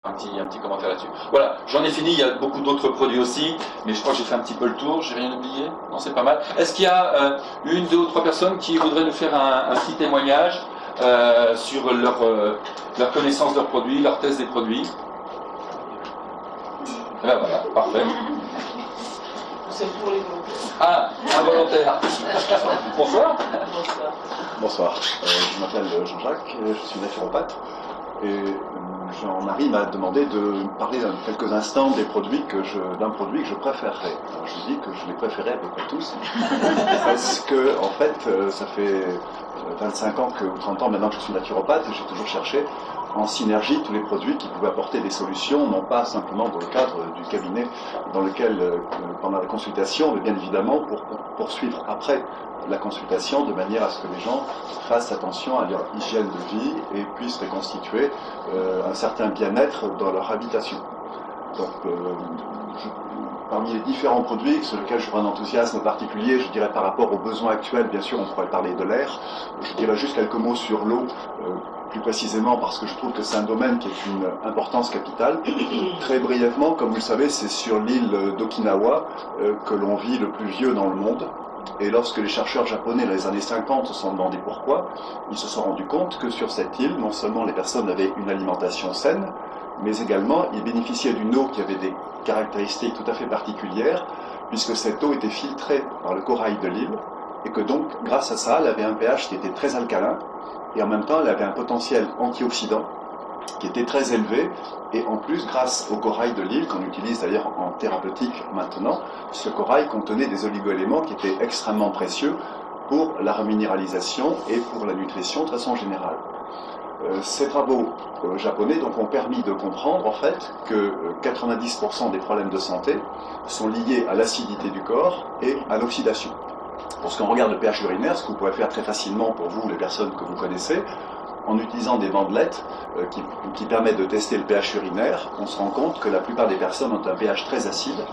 Un petit commentaire là-dessus. Voilà, j'en ai fini, il y a beaucoup d'autres produits aussi, mais je crois que j'ai fait un petit peu le tour, j'ai rien oublié. Non, c'est pas mal. Est-ce qu'il y a une, deux ou trois personnes qui voudraient nous faire un petit témoignage sur leur connaissance de leurs produits, leur test des produits? Et ben voilà, parfait. C'est pour les volontaires. Ah, un volontaire. Bonsoir. Bonsoir. Bonsoir, je m'appelle Jean-Jacques, je suis naturopathe et Jean-Marie m'a demandé de parler dans quelques instants d'un produit que je préférerais. Alors, je dis que je les préférais à peu près tous, parce que en fait ça fait 25 ans ou 30 ans maintenant que je suis naturopathe et j'ai toujours cherché en synergie tous les produits qui pouvaient apporter des solutions, non pas simplement dans le cadre du cabinet dans lequel, pendant la consultation, mais bien évidemment pour poursuivre après la consultation de manière à ce que les gens fassent attention à leur hygiène de vie et puissent reconstituer un certain bien-être dans leur habitation. Donc, parmi les différents produits sur lesquels je prends un enthousiasme particulier, je dirais par rapport aux besoins actuels, bien sûr on pourrait parler de l'air, je dirais juste quelques mots sur l'eau, plus précisément parce que je trouve que c'est un domaine qui est une importance capitale. Très brièvement, comme vous le savez, c'est sur l'île d'Okinawa que l'on vit le plus vieux dans le monde. Et lorsque les chercheurs japonais, dans les années 50, se sont demandé pourquoi, ils se sont rendus compte que sur cette île, non seulement les personnes avaient une alimentation saine, mais également ils bénéficiaient d'une eau qui avait des caractéristiques tout à fait particulières, puisque cette eau était filtrée par le corail de l'île, et que donc, grâce à ça, elle avait un pH qui était très alcalin, et en même temps, elle avait un potentiel antioxydant qui était très élevé, et en plus, grâce au corail de l'île, qu'on utilise d'ailleurs en thérapeutique maintenant, ce corail contenait des oligo-éléments qui étaient extrêmement précieux pour la reminéralisation et pour la nutrition de façon générale. Ces travaux japonais donc, ont permis de comprendre en fait que 90% des problèmes de santé sont liés à l'acidité du corps et à l'oxydation. Lorsqu'on regarde le pH urinaire, ce que vous pouvez faire très facilement pour vous, les personnes que vous connaissez, en utilisant des bandelettes qui permettent de tester le pH urinaire, on se rend compte que la plupart des personnes ont un pH très acide.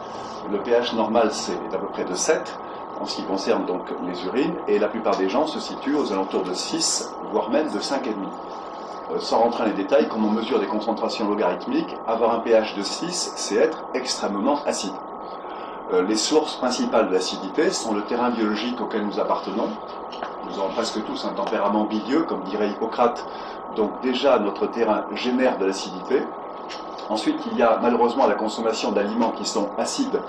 Le pH normal c'est à peu près de 7 en ce qui concerne donc les urines, et la plupart des gens se situent aux alentours de 6, voire même de 5,5. Sans rentrer dans les détails, comme on mesure des concentrations logarithmiques, avoir un pH de 6, c'est être extrêmement acide. Les sources principales de l'acidité sont le terrain biologique auquel nous appartenons. Nous avons presque tous un tempérament bilieux, comme dirait Hippocrate. Donc déjà, notre terrain génère de l'acidité. Ensuite, il y a malheureusement la consommation d'aliments qui sont acides,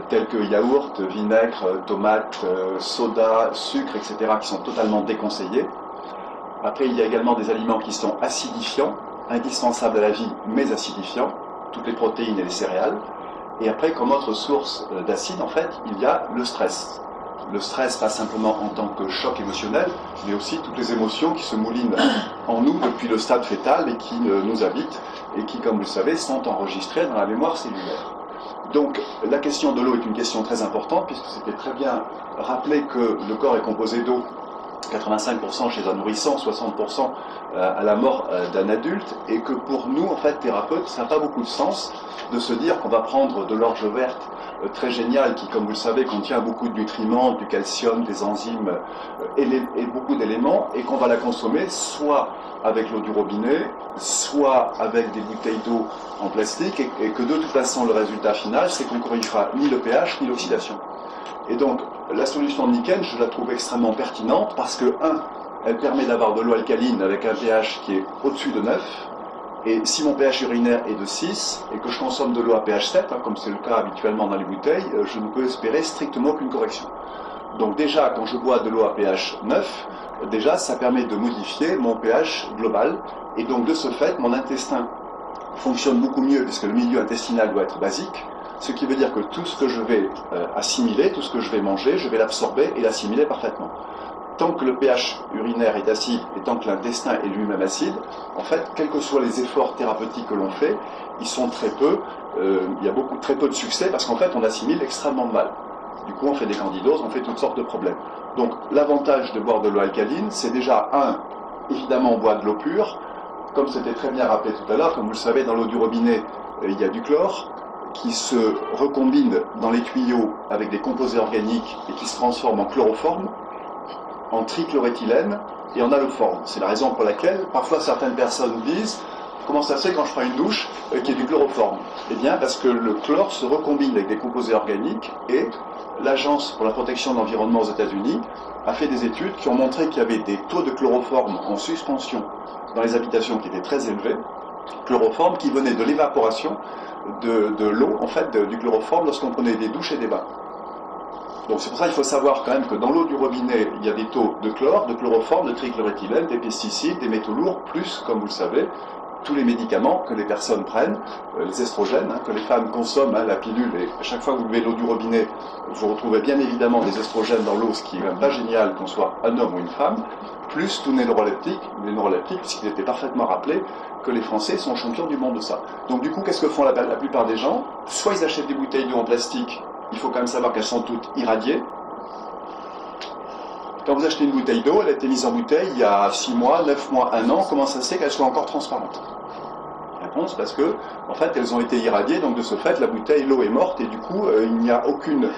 tels que yaourt, vinaigre, tomates, soda, sucre, etc., qui sont totalement déconseillés. Après, il y a également des aliments qui sont acidifiants, indispensables à la vie, mais acidifiants, toutes les protéines et les céréales. Et après, comme autre source d'acide, en fait, il y a le stress. Le stress, pas simplement en tant que choc émotionnel, mais aussi toutes les émotions qui se moulinent en nous depuis le stade fœtal et qui nous habitent, et qui, comme vous le savez, sont enregistrées dans la mémoire cellulaire. Donc, la question de l'eau est une question très importante, puisque c'était très bien rappelé que le corps est composé d'eau, 85% chez un nourrisson, 60% à la mort d'un adulte, et que pour nous, en fait, thérapeutes, ça n'a pas beaucoup de sens de se dire qu'on va prendre de l'orge verte très géniale qui, comme vous le savez, contient beaucoup de nutriments, du calcium, des enzymes et beaucoup d'éléments, et qu'on va la consommer soit avec l'eau du robinet, soit avec des bouteilles d'eau en plastique, et que de toute façon, le résultat final, c'est qu'on ne corrigera ni le pH ni l'oxydation. Et donc, la solution de Nikken, je la trouve extrêmement pertinente parce que, elle permet d'avoir de l'eau alcaline avec un pH qui est au-dessus de 9. Et si mon pH urinaire est de 6 et que je consomme de l'eau à pH 7, comme c'est le cas habituellement dans les bouteilles, je ne peux espérer strictement aucune correction. Donc déjà, quand je bois de l'eau à pH 9, déjà, ça permet de modifier mon pH global. Et donc, de ce fait, mon intestin fonctionne beaucoup mieux puisque le milieu intestinal doit être basique. Ce qui veut dire que tout ce que je vais assimiler, tout ce que je vais manger, je vais l'absorber et l'assimiler parfaitement. Tant que le pH urinaire est acide et tant que l'intestin est lui-même acide, en fait, quels que soient les efforts thérapeutiques que l'on fait, ils sont très peu, il y a très peu de succès parce qu'en fait, on assimile extrêmement mal. Du coup, on fait des candidoses, on fait toutes sortes de problèmes. Donc, l'avantage de boire de l'eau alcaline, c'est déjà, évidemment, on boit de l'eau pure. Comme c'était très bien rappelé tout à l'heure, comme vous le savez, dans l'eau du robinet, il y a du chlore qui se recombine dans les tuyaux avec des composés organiques et qui se transforment en chloroforme, en trichloréthylène et en alloforme. C'est la raison pour laquelle parfois certaines personnes disent Comment ça se fait quand je prends une douche qui est du chloroforme? Eh bien, parce que le chlore se recombine avec des composés organiques et l'Agence pour la protection de l'environnement aux États-Unis a fait des études qui ont montré qu'il y avait des taux de chloroforme en suspension dans les habitations qui étaient très élevés, chloroforme qui venait de l'évaporation de l'eau, en fait, du chloroforme lorsqu'on prenait des douches et des bains. Donc c'est pour ça qu'il faut savoir quand même que dans l'eau du robinet, il y a des taux de chlore, de chloroforme, de trichloréthylène, des pesticides, des métaux lourds, plus, comme vous le savez, tous les médicaments que les personnes prennent, les estrogènes, que les femmes consomment, la pilule, et à chaque fois que vous buvez l'eau du robinet, vous retrouvez bien évidemment des estrogènes dans l'eau, ce qui est même pas génial qu'on soit un homme ou une femme, plus tous les neuroleptiques, puisqu'il était parfaitement rappelé que les Français sont champions du monde de ça. Donc du coup, qu'est-ce que font la plupart des gens? Soit ils achètent des bouteilles d'eau en plastique, il faut quand même savoir qu'elles sont toutes irradiées. Quand vous achetez une bouteille d'eau, elle a été mise en bouteille il y a 6 mois, 9 mois, 1 an, comment ça se fait qu'elle soit encore transparente? Réponse, parce que, en fait, elles ont été irradiées, donc de ce fait, la bouteille, l'eau est morte, et du coup, il n'y a aucune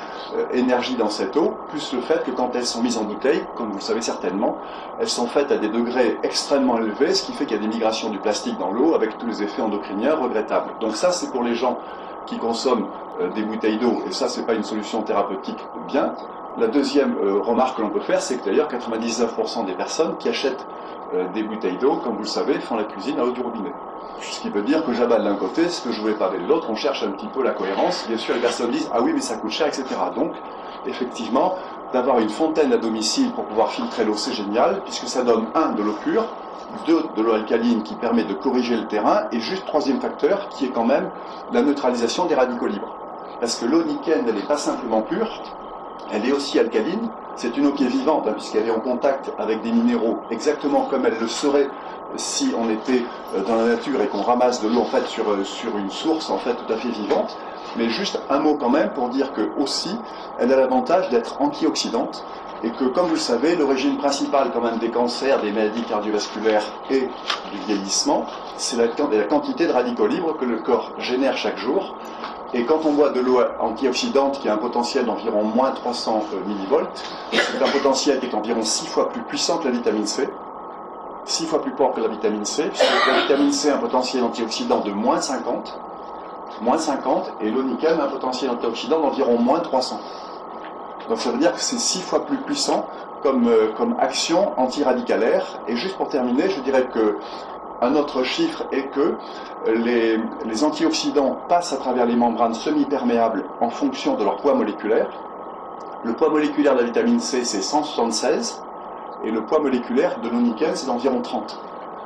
énergie dans cette eau, plus le fait que quand elles sont mises en bouteille, comme vous le savez certainement, elles sont faites à des degrés extrêmement élevés, ce qui fait qu'il y a des migrations du plastique dans l'eau, avec tous les effets endocriniens regrettables. Donc ça, c'est pour les gens qui consomment des bouteilles d'eau, et ça, c'est pas une solution thérapeutique bien. La deuxième remarque que l'on peut faire, c'est que d'ailleurs 99% des personnes qui achètent des bouteilles d'eau, comme vous le savez, font la cuisine à l'eau du robinet. Ce qui veut dire que j'avale d'un côté ce que je voulais parler de l'autre, on cherche un petit peu la cohérence. Bien sûr, les personnes disent « Ah oui, mais ça coûte cher, etc. » Donc, effectivement, d'avoir une fontaine à domicile pour pouvoir filtrer l'eau, c'est génial, puisque ça donne 1, de l'eau pure, 2, de l'eau alcaline qui permet de corriger le terrain, et juste troisième facteur, qui est quand même la neutralisation des radicaux libres. Parce que l'eau nickel, elle n'est pas simplement pure, elle est aussi alcaline, c'est une eau qui est vivante, puisqu'elle est en contact avec des minéraux, exactement comme elle le serait si on était dans la nature et qu'on ramasse de l'eau en fait sur une source en fait tout à fait vivante. Mais juste un mot quand même pour dire que aussi, elle a l'avantage d'être antioxydante, et que, comme vous le savez, l'origine principale quand même des cancers, des maladies cardiovasculaires et du vieillissement, c'est la quantité de radicaux libres que le corps génère chaque jour. Et quand on boit de l'eau antioxydante qui a un potentiel d'environ moins 300 millivolts, c'est un potentiel qui est environ 6 fois plus puissant que la vitamine C, 6 fois plus fort que la vitamine C, puisque la vitamine C a un potentiel antioxydant de moins 50, et l'eau nickel a un potentiel antioxydant d'environ moins 300. Donc ça veut dire que c'est 6 fois plus puissant comme action antiradicalaire. Et juste pour terminer, je dirais que un autre chiffre est que les antioxydants passent à travers les membranes semi-perméables en fonction de leur poids moléculaire. Le poids moléculaire de la vitamine C, c'est 176, et le poids moléculaire de l'eau nickel, c'est d'environ 30.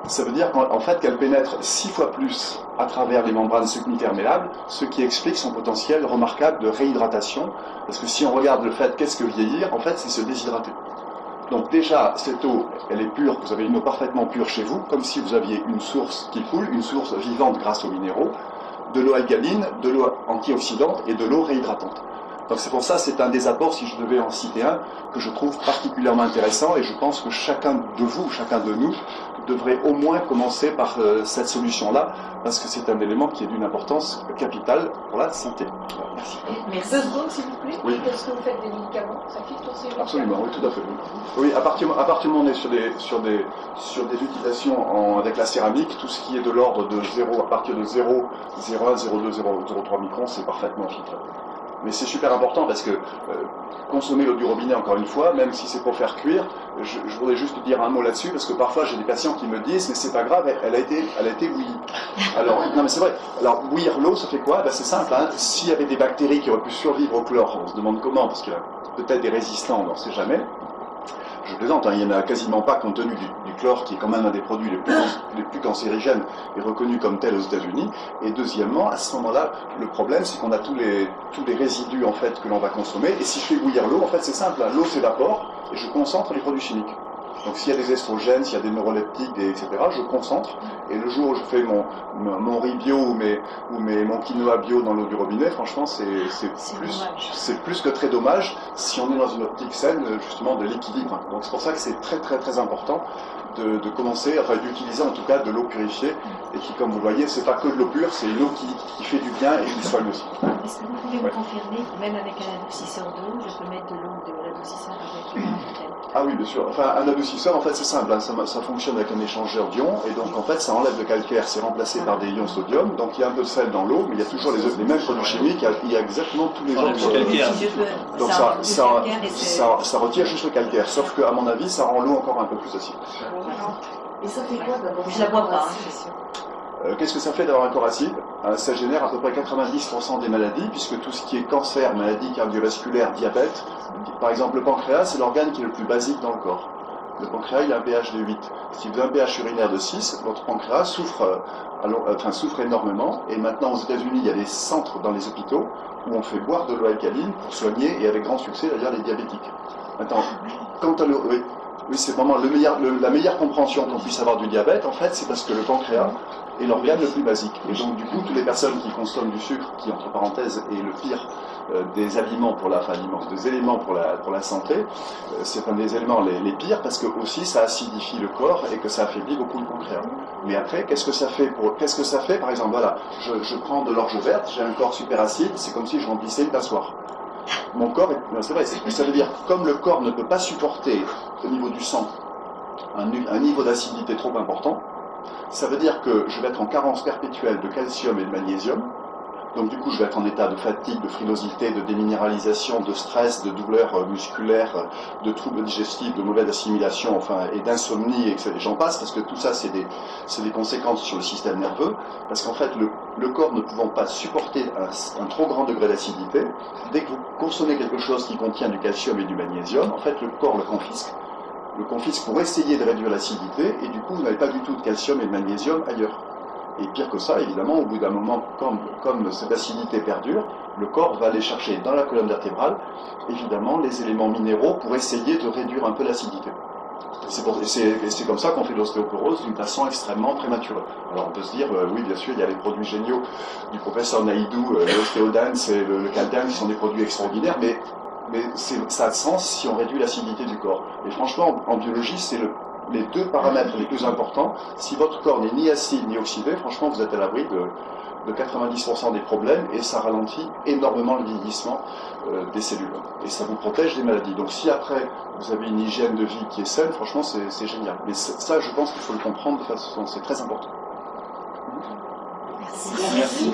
Ça veut dire qu'en fait qu'elle pénètre 6 fois plus à travers les membranes semi-perméables, ce qui explique son potentiel remarquable de réhydratation. Parce que si on regarde le fait qu'est-ce que vieillir, en fait c'est se déshydrater. Donc déjà, cette eau, elle est pure, vous avez une eau parfaitement pure chez vous, comme si vous aviez une source qui coule, une source vivante grâce aux minéraux, de l'eau alcaline, de l'eau antioxydante et de l'eau réhydratante. Donc c'est pour ça, c'est un des apports, si je devais en citer un, que je trouve particulièrement intéressant, et je pense que chacun de vous, chacun de nous, devrait au moins commencer par cette solution-là, parce que c'est un élément qui est d'une importance capitale pour la santé. Merci. Merci. 2 secondes, s'il vous plaît. Oui. Est-ce que vous faites des médicaments? Ça filtre aussi les Absolument, oui, médicaments? tout à fait. Oui, à partir du moment où on est sur des utilisations avec la céramique, tout ce qui est de l'ordre de 0, à partir de 0, 0,1, 0,2, 0,3 microns, c'est parfaitement filtré. Mais c'est super important parce que consommer l'eau du robinet, encore une fois, même si c'est pour faire cuire, je voudrais juste dire un mot là-dessus, parce que parfois j'ai des patients qui me disent, mais c'est pas grave, elle a été bouillie. Alors, non mais c'est vrai, alors bouillir l'eau, ça fait quoi? Ben, c'est simple, hein. S'il y avait des bactéries qui auraient pu survivre au chlore, on se demande comment, parce qu'il y a peut-être des résistants, on n'en sait jamais. Je plaisante, hein, il n'y en a quasiment pas compte tenu du chlore qui est quand même un des produits les plus cancérigènes et reconnu comme tel aux États-Unis. Et deuxièmement, à ce moment-là, le problème c'est qu'on a tous les résidus en fait que l'on va consommer. Et si je fais bouillir l'eau, en fait c'est simple, hein, l'eau s'évapore et je concentre les produits chimiques. Donc s'il y a des estrogènes, s'il y a des neuroleptiques, etc., je concentre. Et le jour où je fais mon riz bio ou mon quinoa bio dans l'eau du robinet, franchement, c'est plus que très dommage si on est dans une optique saine, justement, de l'équilibre. Donc c'est pour ça que c'est très très très important de commencer, enfin d'utiliser en tout cas de l'eau purifiée, et qui, comme vous le voyez, c'est pas que de l'eau pure, c'est une eau qui fait du bien et qui soigne aussi. Est-ce que vous pouvez me confirmer que même avec un adoucisseur d'eau, je peux mettre de l'eau de l'adoucisseur avec une bouteille? Ah oui, bien sûr. Enfin, un adoucisseur système, en fait, c'est simple, hein, ça fonctionne avec un échangeur d'ions, et donc en fait, ça enlève le calcaire, c'est remplacé par des ions sodium, donc il y a un peu de sel dans l'eau, mais il y a toujours les mêmes produits chimiques, il y a exactement tous les autres. Donc ça retire juste le calcaire, sauf qu'à mon avis, ça rend l'eau encore un peu plus acide. Et ça fait quoi d'abord? Je la bois pas. Qu'est-ce que ça fait d'avoir un corps acide? Ça génère à peu près 90% des maladies, puisque tout ce qui est cancer, maladies cardiovasculaires, diabète, par exemple le pancréas, c'est l'organe qui est le plus basique dans le corps. Le pancréas, il a un pH de 8. Si vous avez un pH urinaire de 6, votre pancréas souffre énormément. Et maintenant, aux États-Unis, il y a des centres dans les hôpitaux où on fait boire de l'eau alcaline pour soigner, et avec grand succès, d'ailleurs, les diabétiques. Maintenant, quant à l'eau, oui, c'est vraiment la meilleure compréhension qu'on puisse avoir du diabète, en fait, c'est parce que le pancréas est l'organe le plus basique. Et donc, du coup, toutes les personnes qui consomment du sucre, qui, entre parenthèses, est le pire des aliments des éléments pour la santé, c'est un des éléments les pires parce que aussi ça acidifie le corps et que ça affaiblit beaucoup le pancréas. Mais après, qu'est-ce que ça fait par exemple, voilà, je prends de l'orge verte, j'ai un corps super acide, c'est comme si je remplissais une passoire. Mon corps, c'est vrai, ça veut dire comme le corps ne peut pas supporter au niveau du sang un niveau d'acidité trop important, ça veut dire que je vais être en carence perpétuelle de calcium et de magnésium. Donc du coup, je vais être en état de fatigue, de frilosité, de déminéralisation, de stress, de douleurs musculaires, de troubles digestifs, de mauvaise assimilation, et d'insomnie, et j'en passe, parce que tout ça, c'est des conséquences sur le système nerveux, parce qu'en fait, le corps ne pouvant pas supporter un trop grand degré d'acidité, dès que vous consommez quelque chose qui contient du calcium et du magnésium, en fait, le corps le confisque. Le confisque pour essayer de réduire l'acidité, et du coup, vous n'avez pas du tout de calcium et de magnésium ailleurs. Et pire que ça, évidemment, au bout d'un moment, comme cette acidité perdure, le corps va aller chercher dans la colonne vertébrale, évidemment, les éléments minéraux pour essayer de réduire un peu l'acidité. C'est comme ça qu'on fait l'ostéoporose d'une façon extrêmement prématurée. Alors on peut se dire, oui, bien sûr, il y a les produits géniaux du professeur Naïdou, l'ostéodane et le caldan qui sont des produits extraordinaires, mais ça a de sens si on réduit l'acidité du corps. Et franchement, en biologie, c'est les deux paramètres les plus importants. Si votre corps n'est ni acide ni oxydé, franchement, vous êtes à l'abri de 90% des problèmes et ça ralentit énormément le vieillissement des cellules. Et ça vous protège des maladies. Donc si après, vous avez une hygiène de vie qui est saine, franchement, c'est génial. Mais ça, je pense qu'il faut le comprendre de façon, c'est très important. Merci.